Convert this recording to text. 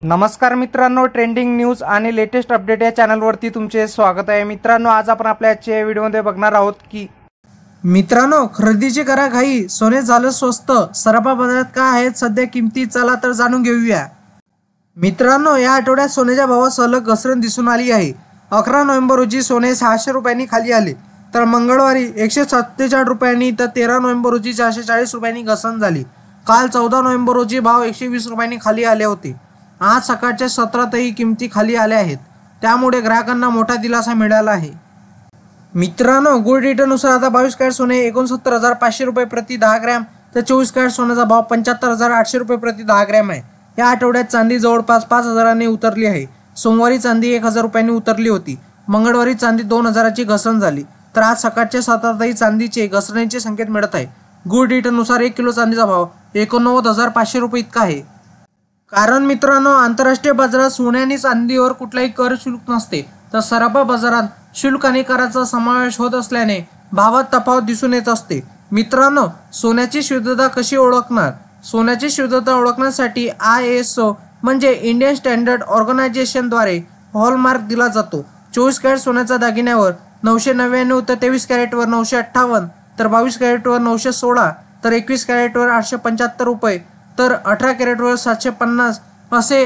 नमस्कार मित्रांनो, trending news आणि लेटेस्ट अपडेट या चॅनलवरती तुमचे स्वागत आहे। मित्रांनो, आज आपण आपल्या आजच्या व्हिडिओमध्ये बघणार आहोत की मित्रांनो, खरेदीची करा घाई, सोने झालं स्वस्त। सराफा बाजारात काय आहेत सध्या किमती, चला तर जाणून घेऊया। मित्रांनो, या आठवड्यात सोन्याच्या भावात सलग घसरण दिसून आली आहे। 11 नोव्हेंबर रोजी सोने 600 रुपयांनी खाली आले, तर मंगळवारी 147 रुपयांनी, तर 13 नोव्हेंबर रोजी 440 रुपयांनी घसरण झाली। काल 14 नोव्हेंबर रोजी भाव 120 रुपयांनी खाली आले होते। आज सकाळच्या सत्रातही किमती खाली आल्या आहेत, त्यामुळे ग्राहकांना मोठा दिलासा मिळाला आहे। मित्रांनो, गोल्ड रेटनुसार आता 22 कॅरेट सोने 69,500 रुपये प्रति 10 ग्रॅम, तर 24 कॅरेट सोन्याचा भाव 75,800 रुपये प्रति 10 ग्रॅम आहे। या आठवड्यात चांदी जवळपास 5,000 उतरली आहे। सोमवारी चांदी 1,000 रुपयांनी उतरली होती। मंगळवारी चांदी 2,000ची घसरण झाली, तर आज सकाळच्या सत्रातही चांदीचे घसरणीचे संकेत मिळत आहे। गोल्ड रेटनुसार 1 किलो चांदीचा भाव 89,500 रुपये इतका आहे। कारण मित्रांनो, आंतरराष्ट्रीय बाजारात सोने आणि चांदीवर कुठलाही कर शुल्क नसते, तर सराफा बाजारात शुल्क आणि कराचा समावेश होत असल्याने भावात तफावत दिसून येत असते। मित्रांनो, सोन्याची शुद्धता कशी ओळखणार? सोन्याची शुद्धता ओळखण्यासाठी ISO म्हणजे इंडियन स्टँडर्ड ऑर्गनायझेशनद्वारे हॉलमार्क दिला जातो। 24 कॅरेट सोन्याच्या दागिन्यावर 999, तर 23 कॅरेटवर 958, तर 22 कॅरेटवर 916, तर 21 कॅरेटवर 875 रुपये, तर 18 कॅरेटवर 750 असे